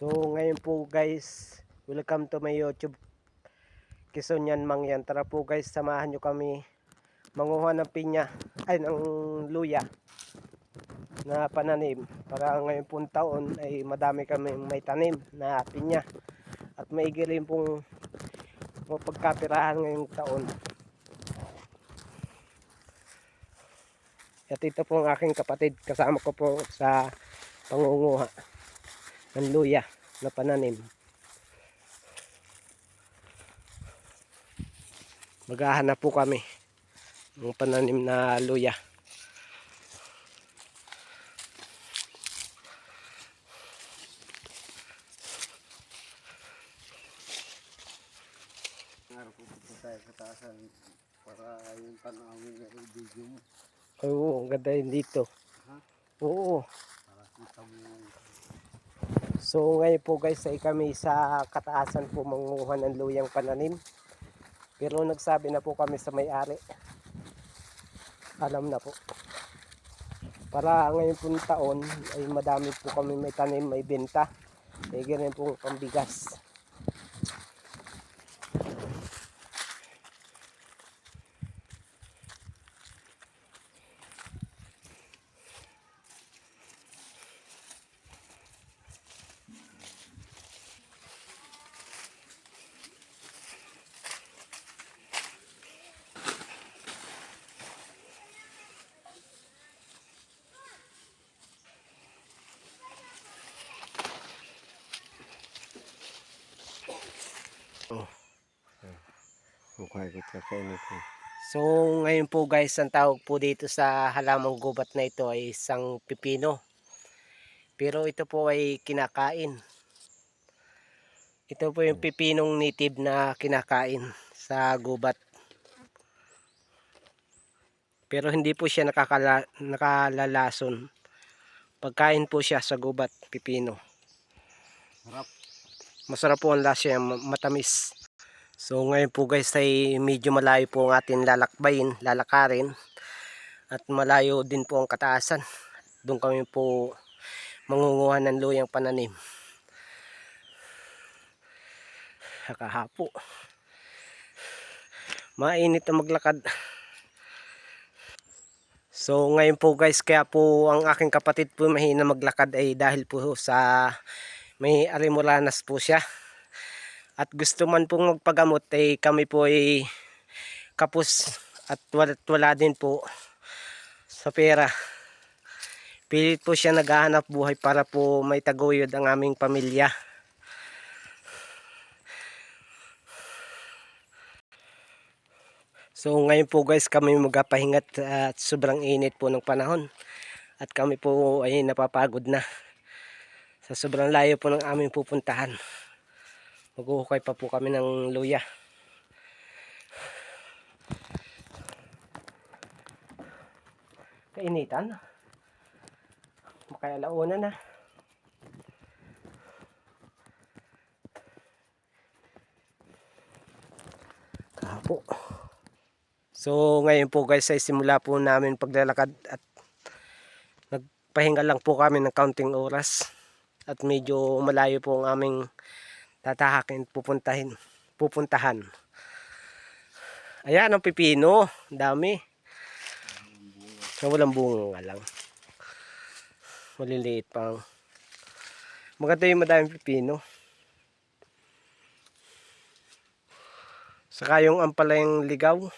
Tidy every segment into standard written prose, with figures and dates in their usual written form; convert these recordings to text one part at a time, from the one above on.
So ngayon po guys, welcome to my YouTube Kisonyan Mangyan. Tara po guys, samahan nyo kami manguha ng pinya, ay ng luya na pananim. Para ngayon pong taon ay madami kami may tanim na pinya. At maigi rin pong pagkapirahan ngayong taon. At ito po ang aking kapatid, kasama ko po sa pangunguha ng luya na pananim. Maghahanap po kami ng pananim na luya. Araw po punta tayo sa taasan para yung tanawin na i-video mo. Oo, ang ganda yun dito. Ha? Oo. Para kita mo. So ngayon po guys ay kami sa kataasan po mangunguha ng luyang pananim. Pero nagsabi na po kami sa may-ari. Alam na po. Para ngayon po taon ay madami po kami may tanim, may benta. May ganyan po pambigas. Oh. Mukha ko kakainit ko. So ngayon po guys, ang tawag po dito sa halamang gubat na ito ay isang pipino. Pero ito po ay kinakain. Ito po yung pipinong native na kinakain sa gubat. Pero hindi po siya nakalalason. Pagkain po siya sa gubat, pipino. Harap. Masarap po ang lasa, matamis. So ngayon po guys ay medyo malayo po ang ating lalakarin. At malayo din po ang kataasan. Doon kami po mangunguha ng luyang pananim. Nakahapo. Mainit na maglakad. So ngayon po guys, kaya po ang aking kapatid po mahina maglakad ay dahil po sa may arimulanas po siya. At gusto man pong magpagamot ay kami po ay kapos at wala din po sa pera. Pilit po siya naghahanap buhay para po may taguyod ang aming pamilya. So ngayon po guys kami magpapahingat at sobrang init po ng panahon. At kami po ay napapagod na. Sa sobrang layo po ng aming pupuntahan. Maghuhukay pa po kami ng luya. Kainitan. Kaya alauna na. Kapo. So ngayon po guys ay simula po namin paglalakad at nagpahinga lang po kami ng kaunting oras. At medyo malayo po ang aming tatahakin pupuntahan. Ayan ang pipino, dami. Walang bunga nga lang. Maliliit pang. Maganda yung madaming pipino. Saka yung ampalayang ligaw.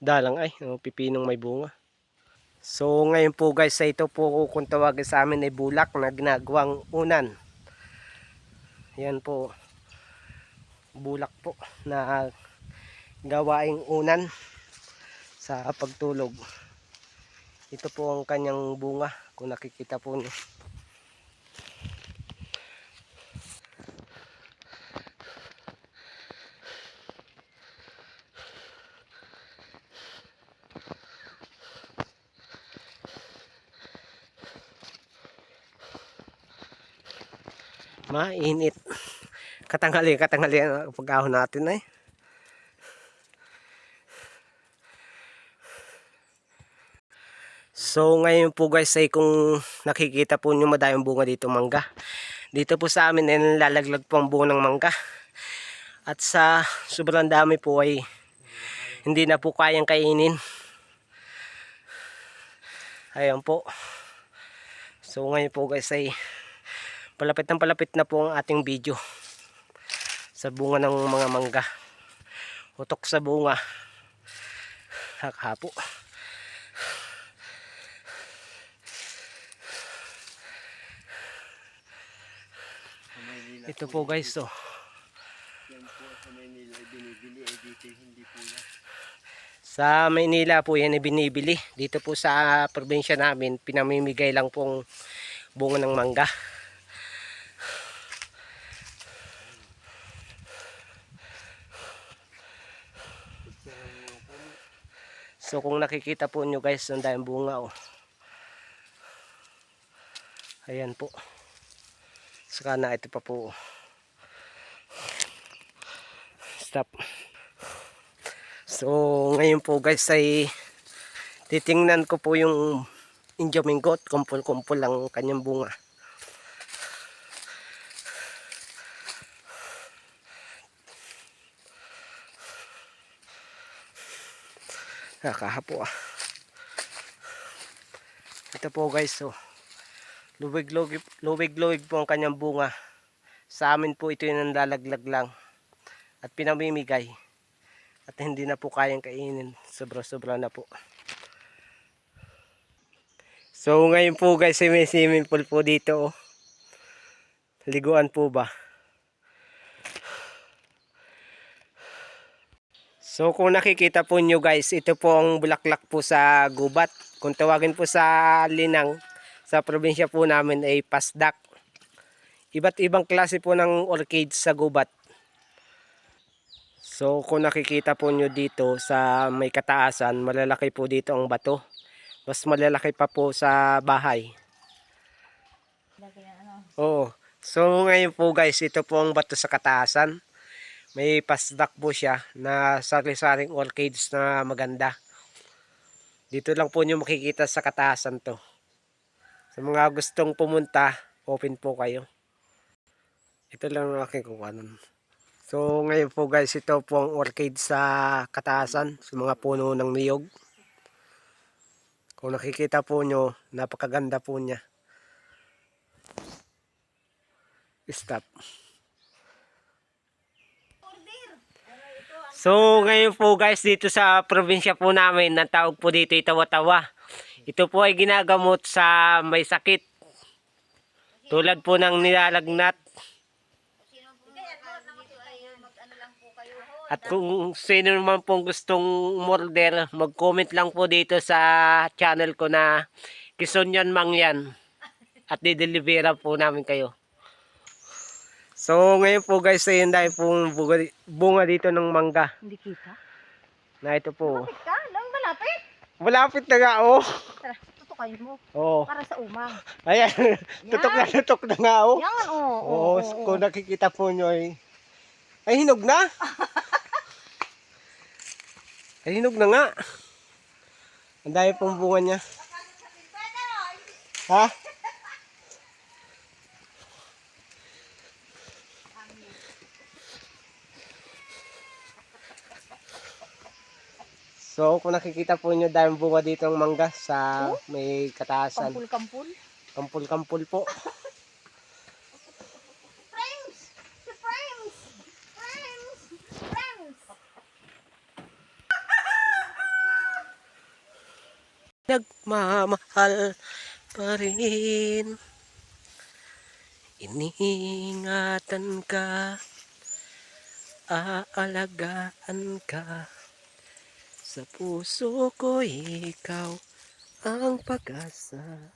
Dalang ay, pipinong may bunga. So ngayon po guys, sa ito po kung tawagin sa amin ay bulak na ginagawang unan. Yan po. Bulak po na gawaing unan sa pagtulog. Ito po ang kanyang bunga kung nakikita po niyo. Mainit. Katanghali ang pag-ahon natin ay. So ngayon po guys ay kung nakikita po nyo madaming bunga dito mangga. Dito po sa amin ay nalalaglag po ang bunga ng mangga. At sa sobrang dami po ay hindi na po kayang kainin. Ayan po. So ngayon po guys ay palapit na po ang ating video sa bunga ng mga mangga. Utok sa bunga. Hakapo. Sa Maynila Ito po guys oh. yan po sa Maynila ay binibili ay dito hindi po yan. Sa Maynila po yan ay binibili. Dito po sa probinsya namin pinamimigay lang pong bunga ng mangga. So kung nakikita po nyo guys, ang daming bunga oh. Ayan po. Saka na ito pa po. Stop. So ngayon po guys ay titingnan ko po yung injomingot. Kumpul-kumpul lang kanyang bunga. Nakahapo ah. Ito po guys oh. Luwig-luwig po ang kanyang bunga. Sa amin po ito yung nalalaglag lang. At pinamimigay. At hindi na po kayang kainin. Sobra-sobra na po. So ngayon po guys ay may swimming pool po dito oh. Liguan po ba? So kung nakikita po nyo guys, ito po ang bulaklak po sa gubat. Kung tawagin po sa linang, sa probinsya po namin ay pasdak. Iba't ibang klase po ng orchids sa gubat. So kung nakikita po nyo dito sa may kataasan, malalaki po dito ang bato. Mas malalaki pa po sa bahay. Oo. So ngayon po guys, ito po ang bato sa kataasan. May pasdak po siya na sari-saring orchids na maganda. Dito lang po nyo makikita sa kataasan to. Sa mga gustong pumunta, open po kayo. Ito lang ang aking kukuhanan. So ngayon po guys, ito po ang orchid sa kataasan, sa mga puno ng niyog. Kung nakikita po nyo, napakaganda po niya. Stop. So ngayon po guys, dito sa probinsya po namin, ang tawag po dito ay tawa-tawa. Ito po ay ginagamot sa may sakit. Tulad po ng nilalagnat. At kung sino naman pong gustong umorder, mag-comment lang po dito sa channel ko na Kisonyan Mangyan. At didelivera po namin kayo. So ngayon po guys, ayun dahil pong bunga dito ng mangga. Hindi kita. Na ito po. Malapit ka? Lang malapit. Malapit na nga oh. Tara, tutukayin mo. Oh. Para sa umang. Ayan, tutok na nga oh. Yan, oo. Oo, kung nakikita po nyo ay hinog na. Ay hinog na nga. Ang dami pong bunga niya. Ha? So kung nakikita po nyo, dahil bunga dito ng mangga sa may kataasan. Kampul-kampul. Kampul-kampul po. Friends! Friends! Friends! Friends! Nagmamahal pa rin. Iniingatan ka. Aalagaan ka. Sa puso ko ikaw ang pag-asa.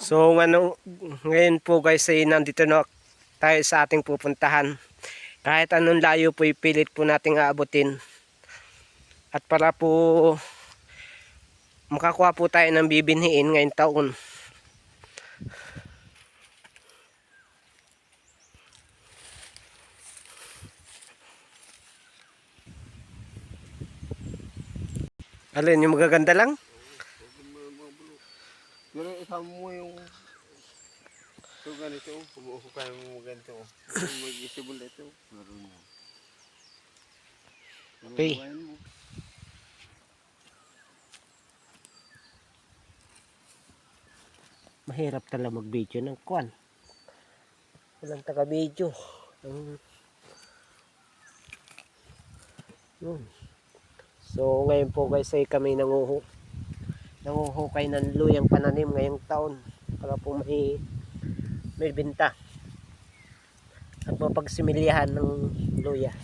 So ngayon po guys ay nandito na tayo sa ating pupuntahan. Kahit anong layo po ipilit po nating aabutin. At para po makakuha po tayo ng bibinhiin ngayong taon. Alin yung magaganda lang? Pero isama mo yung ito ganito, kumuhukay mo ganito. Mag-isibol ito. Meron na. Okay. Bubuhayin mo. Mahirap talaga mag-video ng kwan. Walang taga-video. Yun. So ngayon po guys ay kami nanguhukay ng luyang pananim ngayong taon para po may benta at mapagsimilyahan ng luya.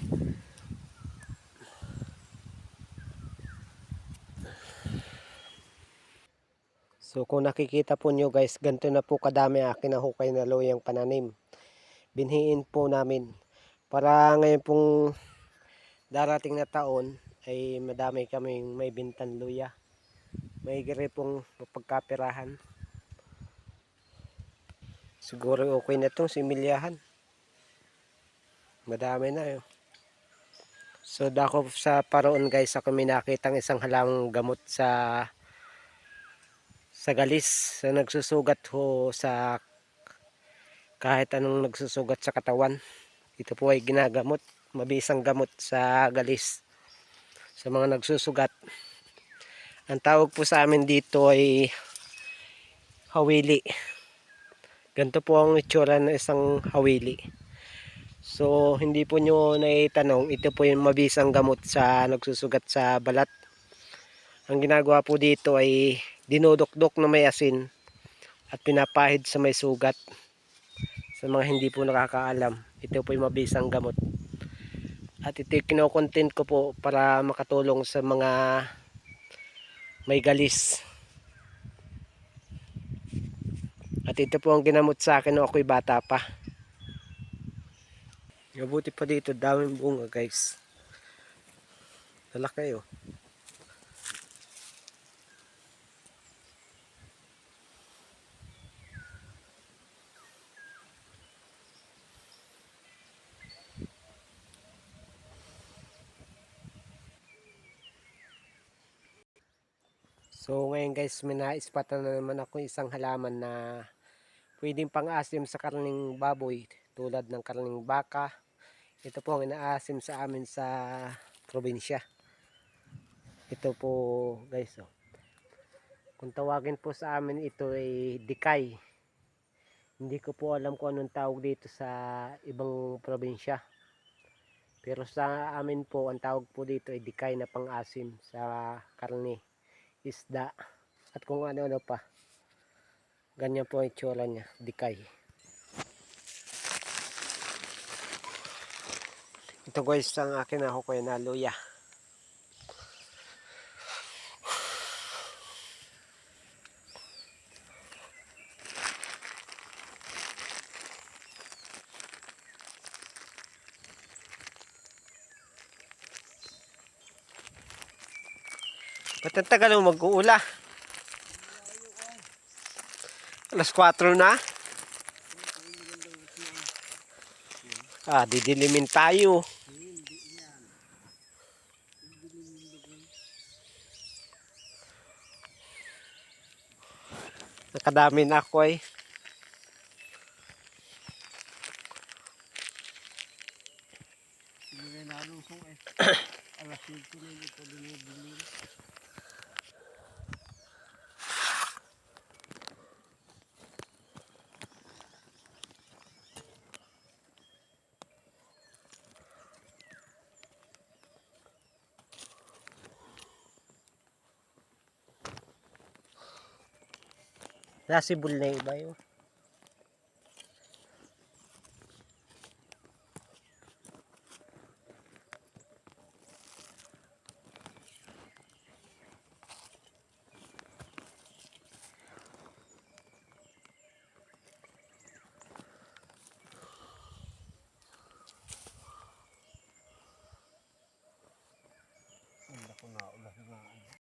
So kung nakikita po nyo guys, ganito na po kadami akin na hukay na luyang pananim. Binhiin po namin para ngayon pong darating na taon ay madami kaming may bintan luya. May gire pong mapagkapirahan. Siguro okay na itong similyahan. Madami na yun. So dako sa paroon guys, ako may nakitang isang halamang gamot sa galis. So nagsusugat ho sa kahit anong nagsusugat sa katawan. Ito po ay ginagamot. Mabisang gamot sa galis. Sa mga nagsusugat. Ang tawag po sa amin dito ay hawili. Ganito po ang itsura ng isang hawili. So hindi po nyo naitanong, ito po yung mabisang gamot sa nagsusugat sa balat. Ang ginagawa po dito ay dinudukdok na may asin at pinapahid sa may sugat. Sa mga hindi po nakakaalam, ito po yung mabisang gamot. At ito yung kinokontent ko po para makatulong sa mga may galis. At ito po ang ginamot sa akin nung ako'y bata pa. Mabuti pa dito, daming bunga guys. Lalaki oh. So ngayon guys, may naispatan na naman ako isang halaman na pwedeng pang-asim sa karning baboy tulad ng karning baka. Ito po ang inaasim sa amin sa probinsya. Ito po guys oh. Kung tawagin po sa amin ito ay dikay. Hindi ko po alam kung anong tawag dito sa ibang probinsya. Pero sa amin po, ang tawag po dito ay dikay na pang-asim sa karne, isda, at kung ano-ano pa. Ganyan po ang itsura niya, dikay. Ito guys, ang akin na hukay na luya. Ba't ang tagal mo mag-uula? Alas 4 na? Didilimin tayo. Nakadami na ako eh. Hindi na nalusong eh. Alas 5 na ito dinibili. Nasibol na iba yun. mga ano.